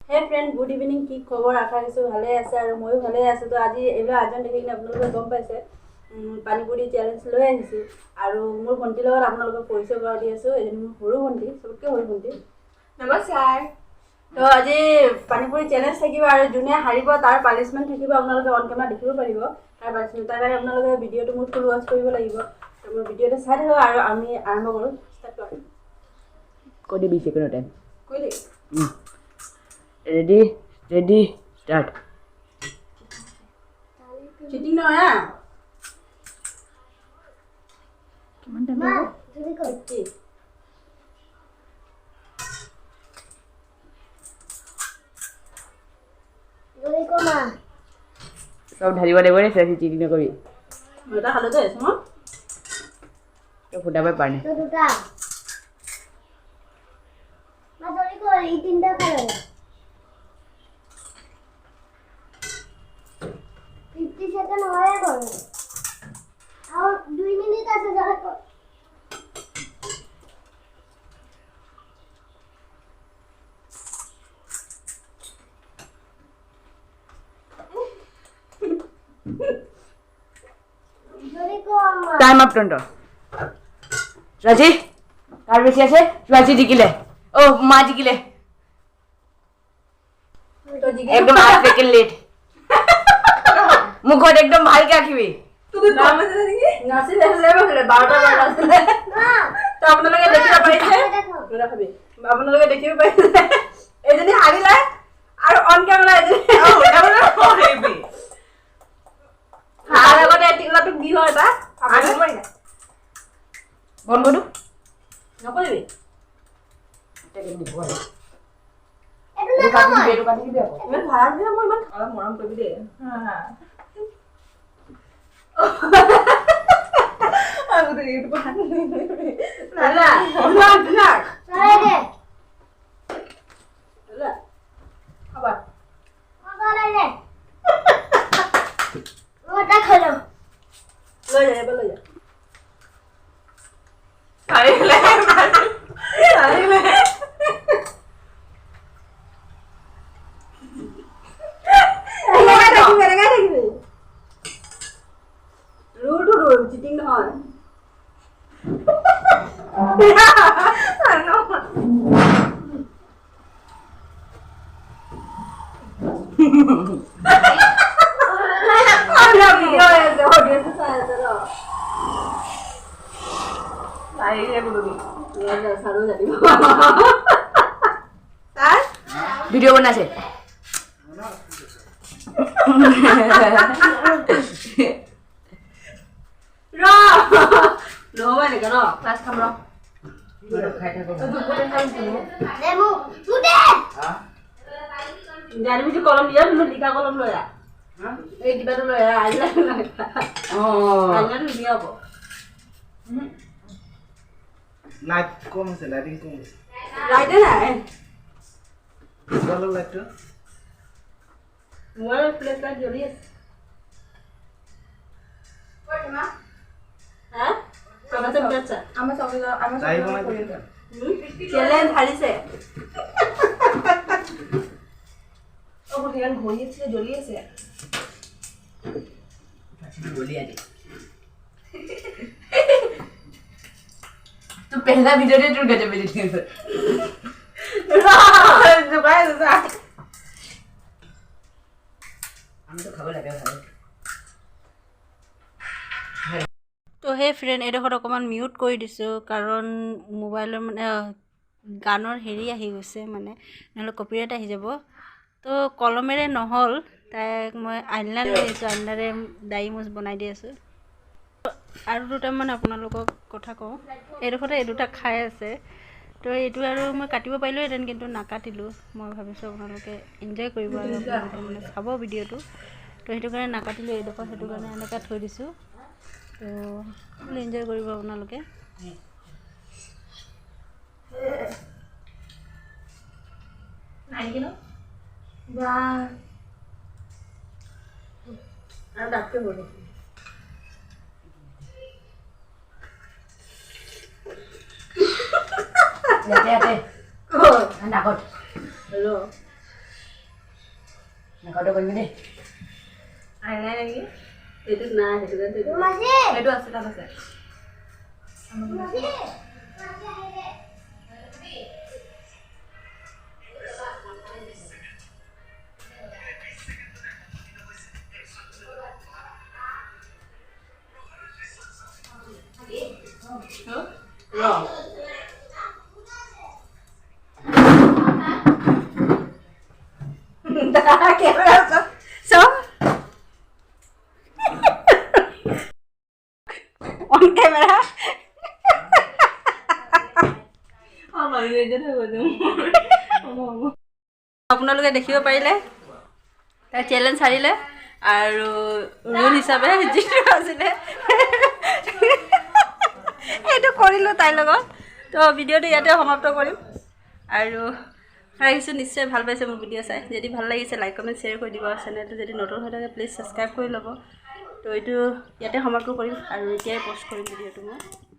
Hey friend, good evening. কি খবৰ আশা কৰিছো ভালে আছে আৰু ময়ো ভালে আছো তো আজি এইবিলাক আজন দেখি কিনে আপোনালোকে গম পাইছে পানীপুৰি চেলেঞ্জ লৈ আহিছো আৰু মোৰ ভণ্টিৰ লগত আপোনালোকক পৰিচয় কৰাই দি আছো এজনী মোৰ সৰু ভণ্টি সবতকৈ সৰু ভণ্টি নমস্কাৰ তো আজি পানীপুৰি চেলেঞ্জ থাকিব আৰু যোনে হাৰিব তাৰ পানিশমেণ্ট থাকিব আপোনালোকে অন কেমেৰা দেখিব পাৰিব তাৰ কাৰণে আপোনালোকে ভিডিঅ'টো মোৰ ফুল ৱাচ কৰিব লাগিব তো মোৰ ভিডিঅ'টো চাই থাকক আৰু আমি আৰম্ভ কৰোঁ ষ্টাৰ্ট কৰোঁ কৈ দিবি সেকেন্ড টাইম কৈ দে ready start cheating no ya kiman time lagbo jodi korti jodi koma সব ঢালিব লাগিব নে সেটি চিটি নকবি এটা হলো দে শুনো তো ফুটাবে পারনে তো দুটা মা জলদি কর এই তিনটা করে 50 সেকেন্ড হয়ে গেল আর 2 মিনিট আছে জলদি কর জলদি কর টাইম আপ টন্টো রাজি কার বেশি আছে রাজি জিকিলে ও মা জিকিলে তো জিগে একদম 8 সেকেন্ড লেট মুখত একদম ভালকে রাখিবি তুই নাম আছে নাকি নাসি লেলে বলে 12টা বার আছে না তো আপোনালোকে দেখিব পাইছে পুরা খাবি আপোনালোকে দেখিব পাইছে এজনী হাৰিলা আৰু অন কেমেৰা এজনী হেবি হাৰা গতে টিকলাটো দিল এটা আমি মই না বন বডু নকৰিবি এটা দিব বল এটা না খাও এটা কাটি দিবি আকৌ ইমান ভাড়া দিয়া মই ইমান অলপ মৰম কৰিবি দে হা aku tuh itu kan nala nala সরাই দে nala apa সরাই দে ওটা খলো lo ya lo ya aile aile cheating নহয় আমরা ভিডিও এসে অডিয়েন্স চায় তো তাই রে বলবি এটা সারো জানি তাই ভিডিও বানাছে র নো মানে কেন ক্লাস কাম র খাই থাকো দেমু তুদে জানি বুঝি কলম দিয়া তুমি লিখা কলম লয়া এই কিবাটো লয়া আইলা ও আইলা দিয়া হবো লাইট কম আছে লাইটিং কম আছে লাইটে নাই ভালো লাইটটো মোর ফ্ল্যাশ লাইট জ্বলি আছে কই মা হ্যাঁ সবাই বেচা আমার সবাই আমার যাই বনাই দিই চ্যালেঞ্জ হারিছে ও বলিয়ান ঘড়িয়েছে জ্বলিয়েছে জ্বলিয়ে আছে तो पहला वीडियो ने टूट गया मेरे लिए जुगाए जा আমি তো খাবো লাগে ভালো তো হে ফ্ৰেণ্ড এডোখৰত অকণমান মিউট কৰি দিছোঁ কাৰণ মোবাইলৰ মানে গানৰ হেৰি আহি গৈছে মানে নহ'লে কপিৰাইট আহি যাব তো কলমেৰে নহ'ল তাইক মই আইলাইনাৰ লৈ আহিছোঁ আইলাইনাৰে দাড়ি মুচ বনাই দি আছোঁ আৰু দুটামান আপোনালোকক কথা কওঁ এইডোখৰতে এই দুটা খাই আছে তো এইটো আৰু মই কাটিব পাৰিলোঁহেঁতেন কিন্তু নাকাটিলোঁ মই ভাবিছোঁ আপোনালোকে এনজয় কৰিব আৰু আপোনালোকে মানে চাব ভিডিঅ'টো তো সেইটো কাৰণে নাকাটিলোঁ এইডোখৰ সেইটো কাৰণে এনেকৈ থৈ দিছোঁ তো এনজয় কৰিব আপোনালোকে নাই কিনো বা আৰু ডাক্তৰ বলে Hati-hati. oh Takut. hello ঘৰটো কৰিবি দেই আই নাই নেকি এইটো নাই সেইটো মাসি সেইটো আছে তাত আছে মাসি on camera আপোনালোকে দেখিব পাৰিলে তাই চেলেঞ্জ হাৰিলে আৰু ৰুল হিচাপে যিটো আছিলে সেইটো কৰিলোঁ তাইৰ লগত তো ভিডিঅ'টো ইয়াতে সমাপ্ত কৰিম আৰু ৰাখিছোঁ নিশ্চয় ভাল পাইছে মোৰ ভিডিঅ' চাই যদি ভাল লাগিছে লাইক কমেণ্ট শ্বেয়াৰ কৰি দিব চেনেলটো যদি নতুন হৈ থাকে প্লিজ ছাবস্ক্ৰাইব কৰি ল'ব তো এইটো ইয়াতে সমাপ্ত কৰিম আৰু এতিয়াই পষ্ট কৰিম ভিডিঅ'টো মই